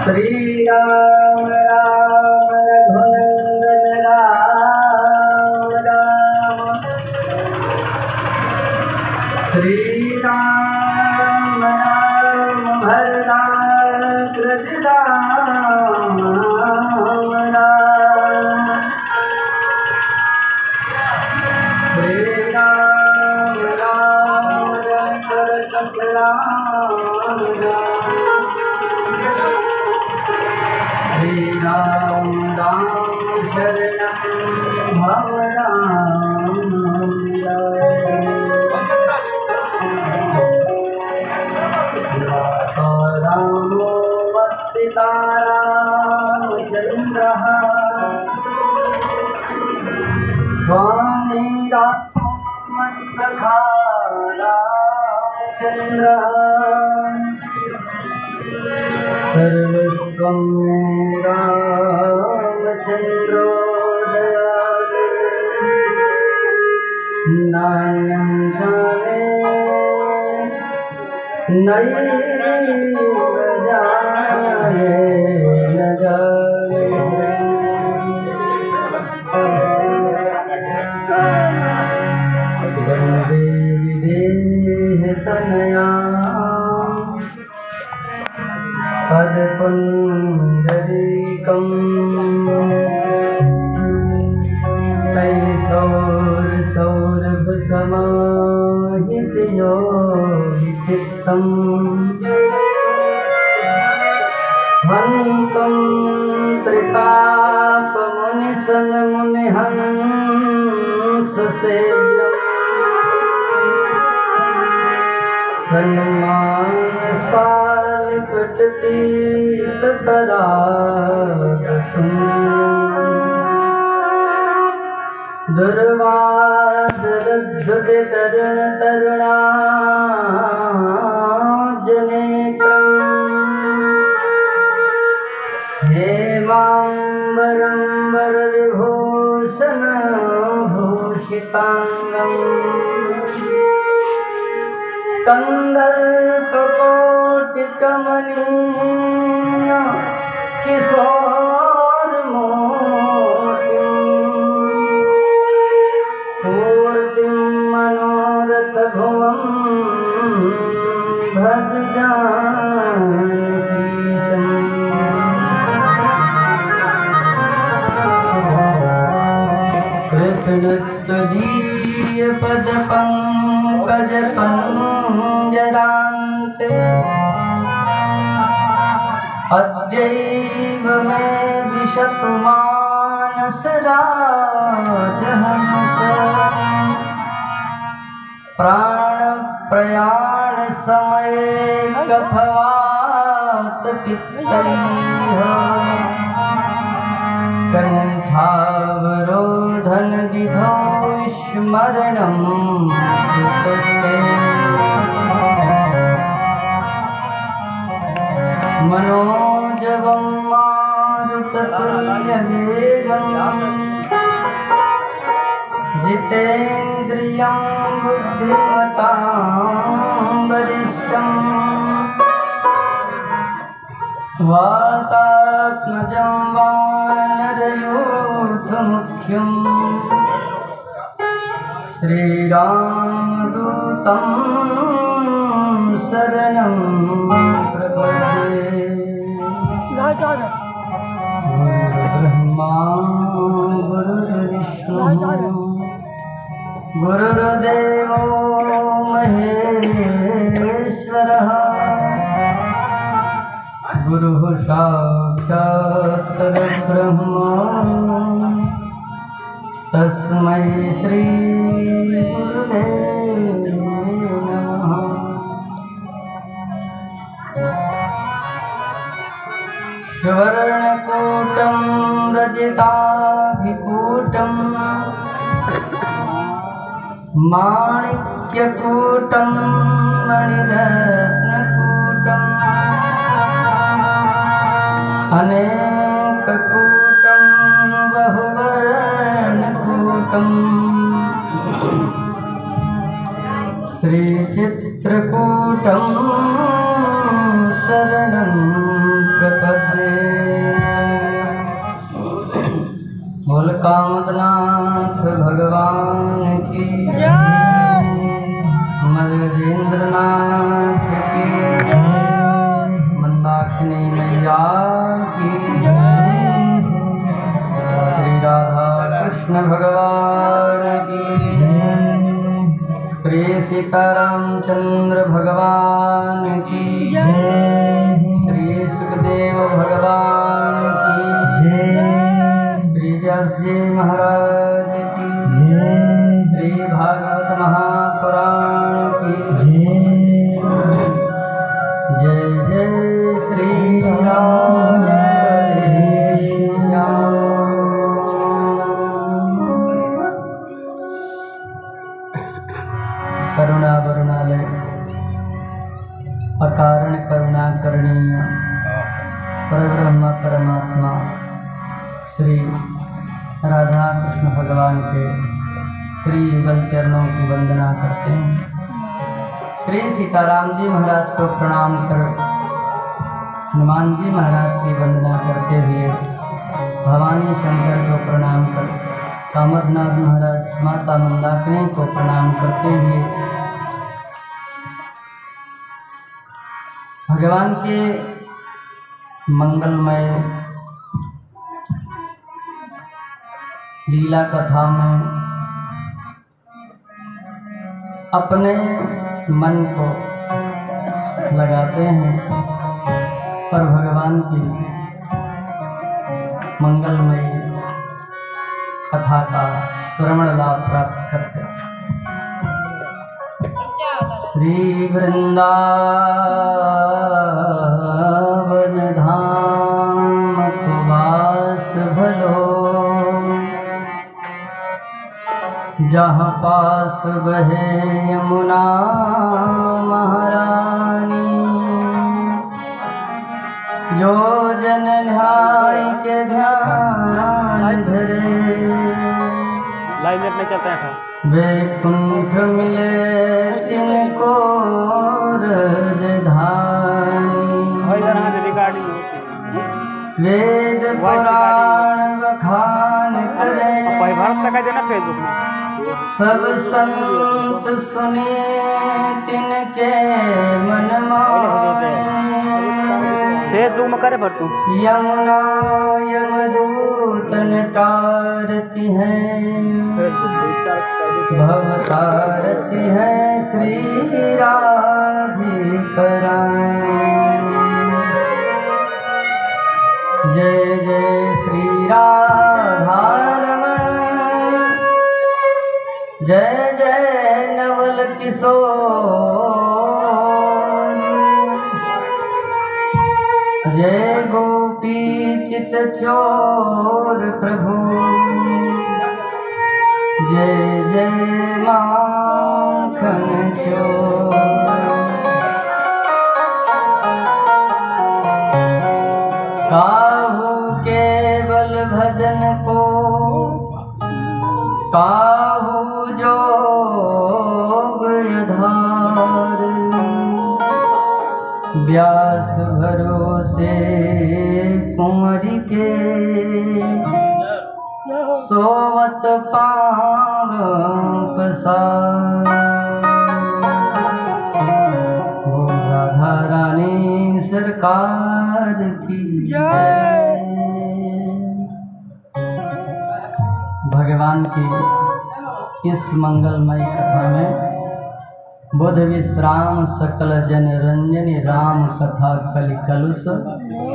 श्री राम राम रघुनंदन राम राम। श्री राम राम भरत राम राम। श्री राम राम रघुनंदन राम राम। श्री राम राम शरणं भव राम रामो मत्पिता रामचन्द्रः स्वामी रामसखा रामचन्द्रः सर्वस्वं रामचन्द्रो दयालु नान्यं जाने नैव जाने न जाने। वन्दे विदेहतनया पदपुण्डरीकं तैसौरसौरभसमाहितयोगिचित्तं हन्तं त्रितापमुनिसन्मुनिहंससेव्यं सन्मानसालिपटुटितपरागतुल्यं दुर्वादलद्धुतितरुणतरुणाजनेत्रं हेमाम्बरं वरविभूषणभूषिताङ्गं कन्दर्पकोटिकमनीय किशोरमूर्तिं मूर्तिं मनोरथभुवं भज जानकीशम्। कृष्णत्वदीयपदपङ्कजपञ्जरान्ते अद्यैव मे विशतु मानसराजहंस प्राणप्रयाणसमये कफवातपित्तैः कण्ठावरोधनविधौ स्मरणं कृतस्ते मनोजवं मारुततुल्यवेगं जितेन्द्रियं बुद्धिमतां वरिष्ठं वातात्मजं वानरयूथमुख्यं श्रीरामदूतं शरणं प्रपद्ये। गुरुर्ब्रह्मा गुरुर्विष्णुः गुरुर्देवो महेश्वरः गुरुः साक्षात् परब्रह्मा तस्मै श्री गुरुवे नमः। सुवर्णकूटं रजताभिकूटं माणिक्यकूटं मणिरत्नकूटं अनेककूटं बहुवर्णकूटं श्रीचित्रकूटं शरणं प्रपद्ये। कामदनाथ भगवान की मदगजेंद्रनाथ की मंदाकिनी मैया की श्री राधा कृष्ण भगवान की श्री सीतारामचंद्र भगवान की श्री सुखदेव भगवान की श्री व्यास जी महाराज की श्री भागवत महापुराण की जय जय श्री राम करुणा वरुणालय अकारण करुणा करणीय परब्रह्म परमात्मा श्री राधा कृष्ण भगवान के श्री युगल चरणों की वंदना करते हैं। श्री सीताराम जी महाराज को प्रणाम कर हनुमान जी महाराज की वंदना करते हुए भवानी शंकर को प्रणाम कर कामदनाथ महाराज माता मंदाकिनी को प्रणाम करते हुए भगवान के मंगलमय लीला कथा में अपने मन को लगाते हैं और भगवान की मंगलमय कथा का श्रवण लाभ प्राप्त करते हैं। श्री वृंदावन धाम को वास भलो जहाँ पास बहे यमुना महारानी जो जन ध्याय के ध्यान धरे लाइन में चलते हैं वैकुंठ मिले तिनको राजधानी वेद पुराण बखान करे सब संत सुने तिनके मन मोहे फेसबुक में करे भर तू यमुना यमदूतन तारती है भवतारती है श्री राधिकरानी जय जय श्री राधारमण जय जय नवल किशोर जय गोपी चित चोर प्रभु जय जय माखन चोर काहू केवल भजन को काहू जोग यधार व्यास भरोसे कुंवरी के सोवत पाँव पसार वो राधा रानी सरकार की जय। भगवान की इस मंगलमय कथा में बुध विश्राम सकल जन रंजन राम कथा कलि कलुष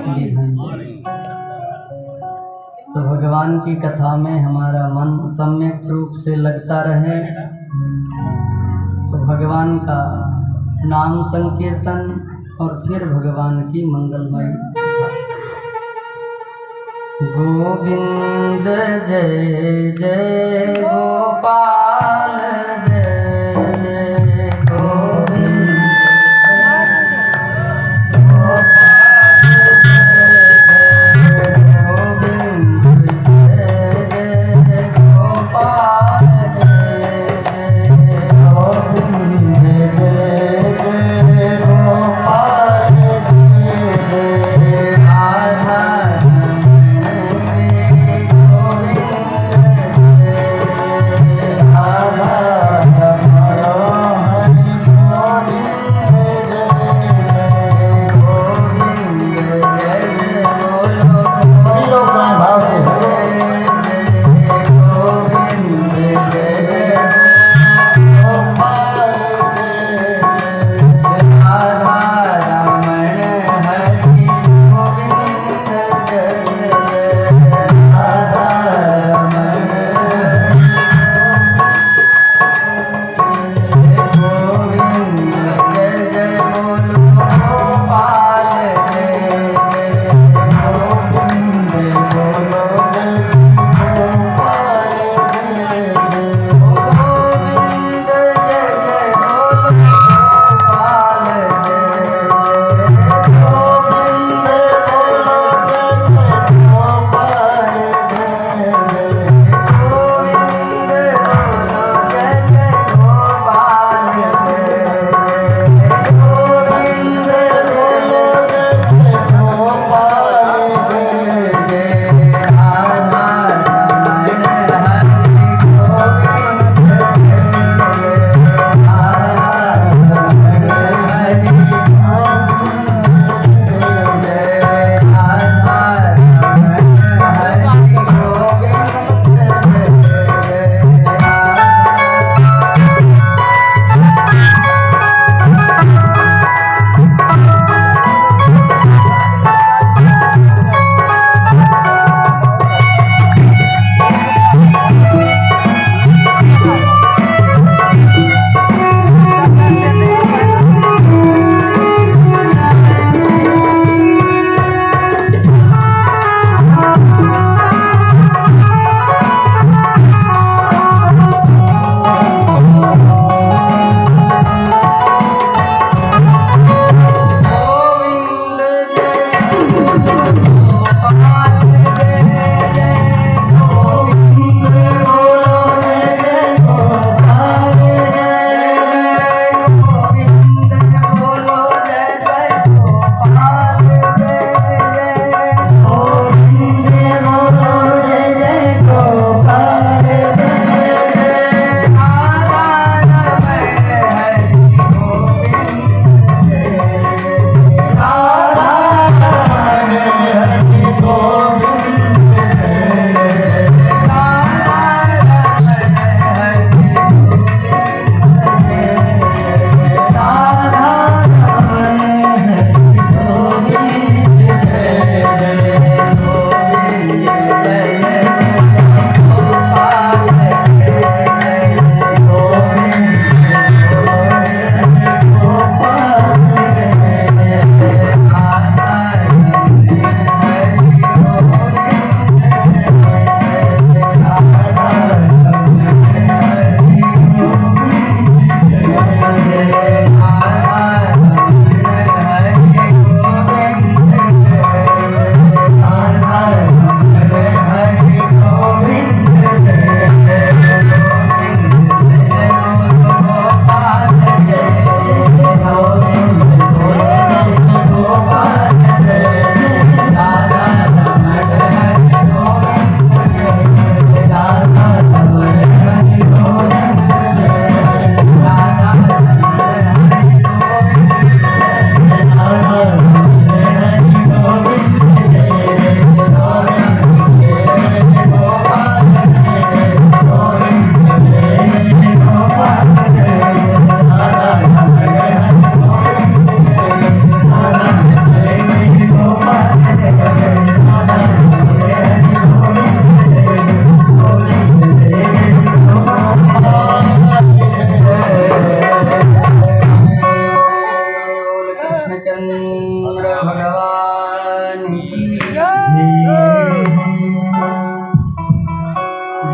निभंजन। तो भगवान की कथा में हमारा मन सम्यक रूप से लगता रहे तो भगवान का नाम संकीर्तन और फिर भगवान की मंगलमय गोविंद जय जय गोपाल जय जय गोविंद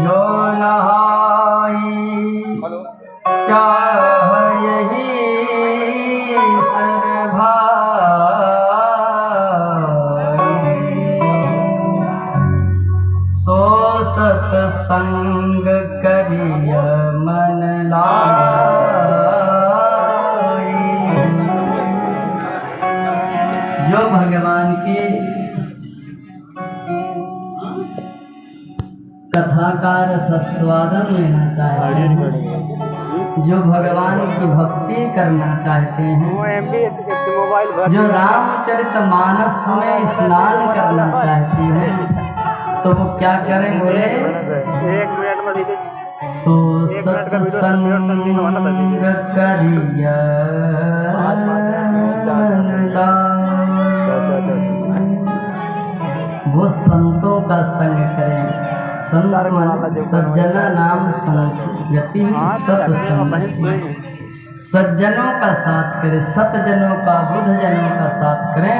जो नहाई चाह यही सो सत्संग करिय मन लाई। जो भगवान की कथा का रसास्वादन लेना चाहते हैं, जो भगवान की भक्ति करना चाहते हैं, जो रामचरितमानस में स्नान करना चाहते हैं, तो वो क्या करें? बोले सो सत्संग करिय मन लाई। वो संतों का संग करें। संत सज्जना नाम संगति सत्संग, सज्जनों का साथ करें, सतजनों का बुद्धजनों का साथ करें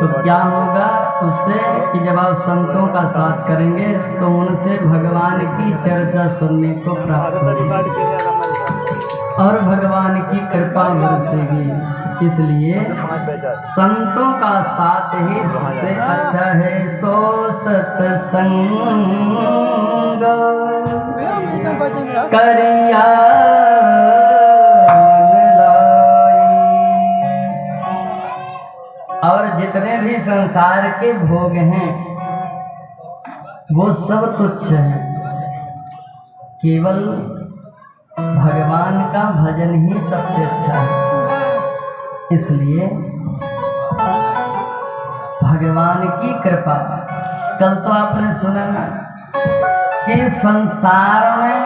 तो क्या होगा उससे कि जब आप संतों का साथ करेंगे तो उनसे भगवान की चर्चा सुनने को प्राप्त होगी और भगवान की कृपा बरसेगी। इसलिए संतों का साथ ही सबसे अच्छा है। सो सत्संग करिया मन लाई। और जितने भी संसार के भोग हैं वो सब तुच्छ हैं, केवल भगवान का भजन ही सबसे अच्छा है। इसलिए भगवान की कृपा, कल तो आपने सुना ना कि संसार में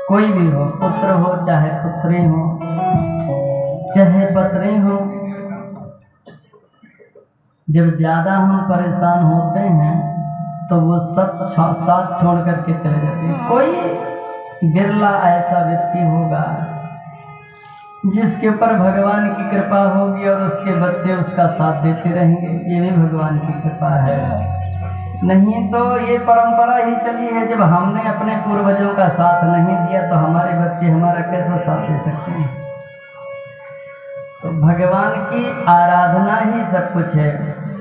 कोई भी हो, पुत्र हो चाहे पुत्री हो चाहे पत्नी हो, जब ज़्यादा हम परेशान होते हैं तो वो सब साथ छोड़ करके चले जाते हैं। कोई बिरला ऐसा व्यक्ति होगा जिसके ऊपर भगवान की कृपा होगी और उसके बच्चे उसका साथ देते रहेंगे, ये भी भगवान की कृपा है। नहीं तो ये परंपरा ही चली है, जब हमने अपने पूर्वजों का साथ नहीं दिया तो हमारे बच्चे हमारा कैसा साथ दे सकते हैं? तो भगवान की आराधना ही सब कुछ है।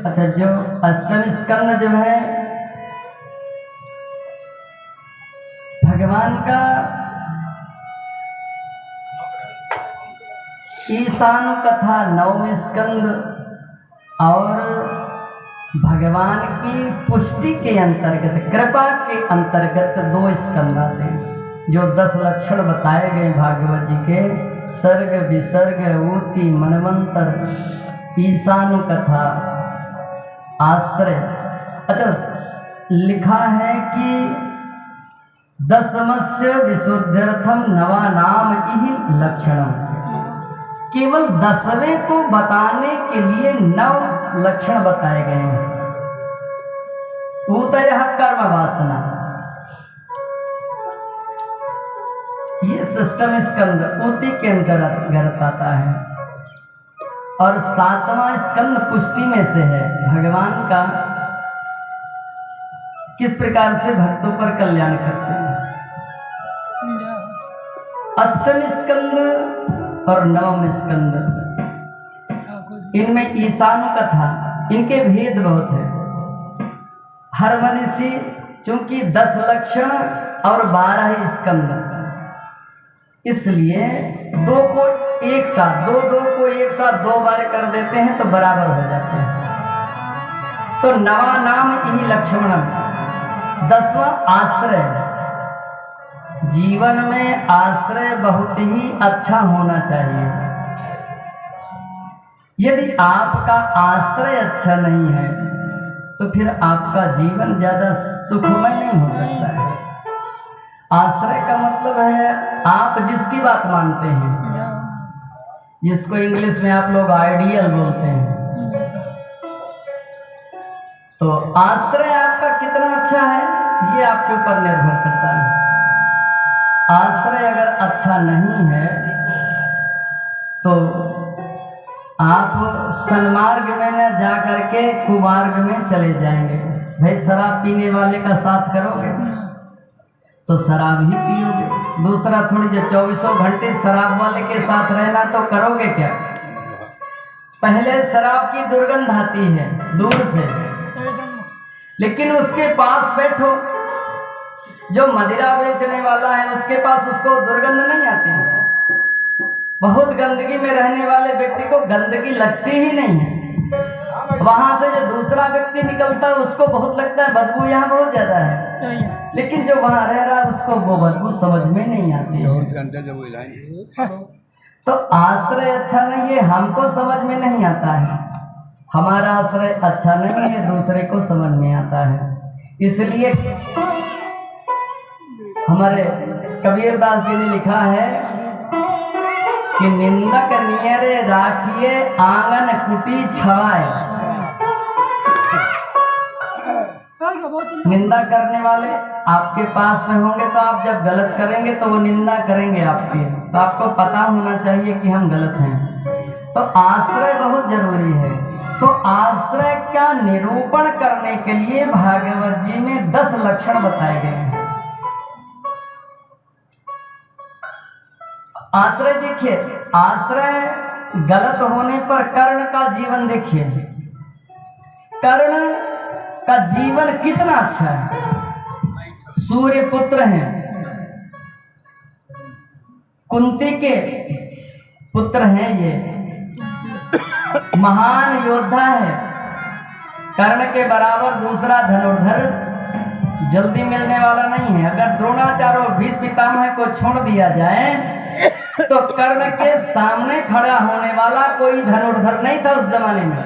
अच्छा, जो अष्टम स्कंद जो है भगवान का ईशानु कथा नवम स्कंद और भगवान की पुष्टि के अंतर्गत, कृपा के अंतर्गत 2 स्कंद आते हैं। जो 10 लक्षण बताए गए भागवत जी के, सर्ग विसर्ग ऊति मनवंतर ईशानु कथा आश्रय। अच्छा, लिखा है कि 10मस्य विशुद्ध्यर्थम नवा नाम इहि लक्षणम। केवल 10वें को बताने के लिए 9 लक्षण बताए गए हैं। ऊतयः कर्म वासना, ये षष्ठम स्कंद ऊति के अंतर्गत आता है। और 7वां स्कंद पुष्टि में से है, भगवान का किस प्रकार से भक्तों पर कल्याण करते हैं। अष्टम स्कंद और नवम स्कंद, इनमें ईशानु कथा, इनके भेद बहुत है। हर मनुष्य चूंकि 10 लक्षण और 12 स्कंद, इसलिए 2 को एक साथ 2 बार कर देते हैं तो बराबर हो जाते हैं। तो नवा नाम यही लक्ष्मण। 10वां आश्रय। जीवन में आश्रय बहुत ही अच्छा होना चाहिए। यदि आपका आश्रय अच्छा नहीं है तो फिर आपका जीवन ज़्यादा सुखमय नहीं हो सकता है। आश्रय का मतलब है आप जिसकी बात मानते हैं, जिसको इंग्लिश में आप लोग आइडियल बोलते हैं। तो आश्रय आपका कितना अच्छा है ये आपके ऊपर निर्भर करता है। आश्रय अगर अच्छा नहीं है तो आप सन्मार्ग में न जा करके कुमार्ग में चले जाएंगे। भाई शराब पीने वाले का साथ करोगे तो शराब ही पियोगे। दूसरा थोड़ी जो 24 घंटे शराब वाले के साथ रहना तो करोगे क्या? पहले शराब की दुर्गंध आती है दूर से, लेकिन उसके पास बैठो, जो मदिरा बेचने वाला है उसके पास उसको दुर्गंध नहीं आती है। बहुत गंदगी में रहने वाले व्यक्ति को गंदगी लगती ही नहीं है। वहां से जो दूसरा व्यक्ति निकलता है उसको बहुत लगता है बदबू यहाँ बहुत ज्यादा है, लेकिन जो वहां रह रहा है उसको वो बदबू समझ में नहीं आती है। तो आश्रय अच्छा नहीं है, हमको समझ में नहीं आता है। हमारा आश्रय अच्छा नहीं है, दूसरे को समझ में आता है। इसलिए हमारे कबीरदास जी ने लिखा है कि निंदक नियरे राखिए आंगन कुटी छवाए। निंदा करने वाले आपके पास में होंगे तो आप जब गलत करेंगे तो वो निंदा करेंगे आपकी, तो आपको पता होना चाहिए कि हम गलत हैं। तो आश्रय बहुत जरूरी है। तो आश्रय का निरूपण करने के लिए भागवत जी में 10 लक्षण बताए गए हैं। आश्रय देखिए, आश्रय गलत होने पर कर्ण का जीवन देखिए, कर्ण का जीवन कितना अच्छा है। सूर्य पुत्र हैं, कुंती के पुत्र हैं, ये महान योद्धा है। कर्ण के बराबर दूसरा धनुर्धर जल्दी मिलने वाला नहीं है। अगर द्रोणाचार्य और भीष्म पितामह को छोड़ दिया जाए तो कर्ण के सामने खड़ा होने वाला कोई धनुर्धर नहीं था उस जमाने में,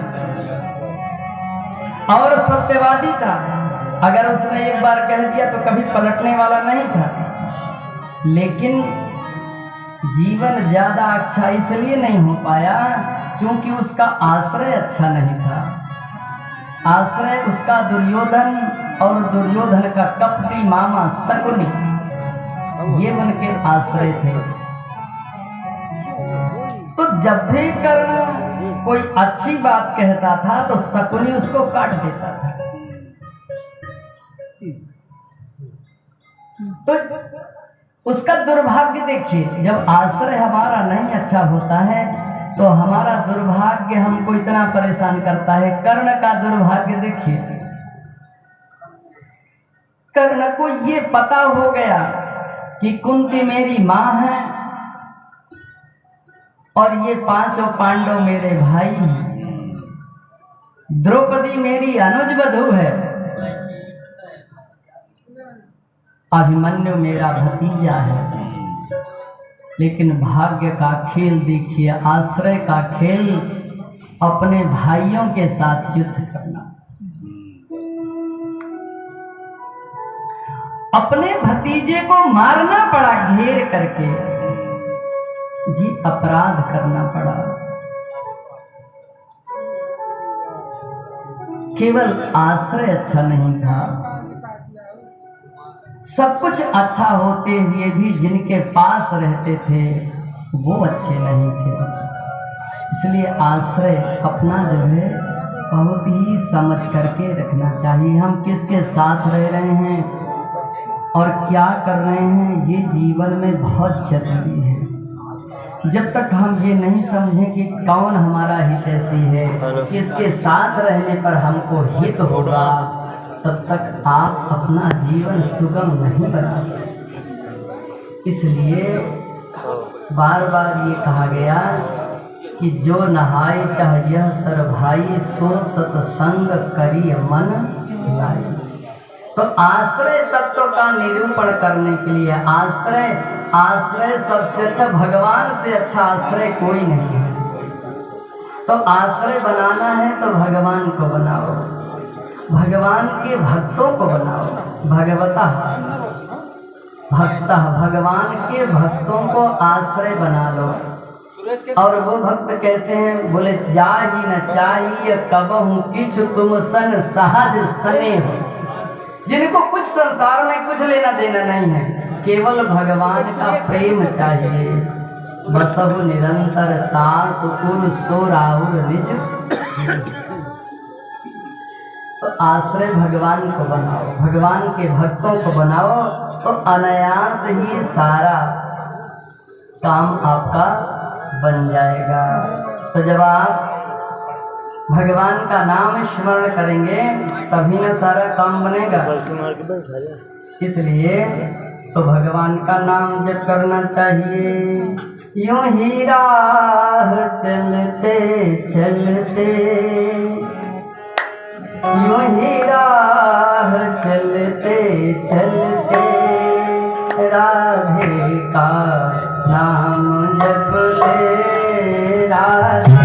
और सत्यवादी था। अगर उसने एक बार कह दिया तो कभी पलटने वाला नहीं था। लेकिन जीवन ज्यादा अच्छा इसलिए नहीं हो पाया क्योंकि उसका आश्रय अच्छा नहीं था। आश्रय उसका दुर्योधन और दुर्योधन का कपटी मामा शकुनी, ये उनके आश्रय थे। तो जब भी कर्ण कोई अच्छी बात कहता था तो शकुनी उसको काट देता था। तो उसका दुर्भाग्य देखिए, जब आश्रय हमारा नहीं अच्छा होता है तो हमारा दुर्भाग्य हमको इतना परेशान करता है। कर्ण का दुर्भाग्य देखिए, कर्ण को ये पता हो गया कि कुंती मेरी माँ है और ये 5 पांडव मेरे भाई हैं, द्रौपदी मेरी अनुज वधू है, अभिमन्यु मेरा भतीजा है। लेकिन भाग्य का खेल देखिए, आश्रय का खेल अपने भाइयों के साथ युद्ध करना, अपने भतीजे को मारना पड़ा घेर करके, जी अपराध करना पड़ा। केवल आश्रय अच्छा नहीं था, सब कुछ अच्छा होते हुए भी जिनके पास रहते थे वो अच्छे नहीं थे। इसलिए आश्रय अपना जो है बहुत ही समझ करके रखना चाहिए। हम किसके साथ रह रहे हैं और क्या कर रहे हैं, ये जीवन में बहुत जरूरी है। जब तक हम ये नहीं समझें कि कौन हमारा हितैषी है, किसके साथ रहने पर हमको हित होगा, तब तक आप अपना जीवन सुगम नहीं बना सकते। इसलिए बार बार ये कहा गया कि जो नहाय चाहिए सर भाई, सो सत्संग करी मन लाई। तो आश्रय तत्व का निरूपण करने के लिए आश्रय सबसे अच्छा, भगवान से अच्छा आश्रय कोई नहीं है। तो आश्रय बनाना है तो भगवान को बनाओ, भगवान के भक्तों को बनाओ। भगवता भक्ता, भगवान के भक्तों को आश्रय बना लो। और वो भक्त कैसे हैं, बोले जा ही न चाहिए कबहु किछ तुम सन सहज सने हो। जिनको कुछ संसार में कुछ लेना देना नहीं है, केवल भगवान का प्रेम चाहिए, बसहु निरंतर तास उर सो राहुल निज। तो आश्रय भगवान को बनाओ, भगवान के भक्तों को बनाओ, तो अनायास ही सारा काम आपका बन जाएगा। तो जब आप भगवान का नाम स्मरण करेंगे तभी ना सारा काम बनेगा। इसलिए तो भगवान का नाम जप करना चाहिए। यूं ही राह चलते चलते, यूं ही राह चलते चलते, राधे का नाम जप ले, राधे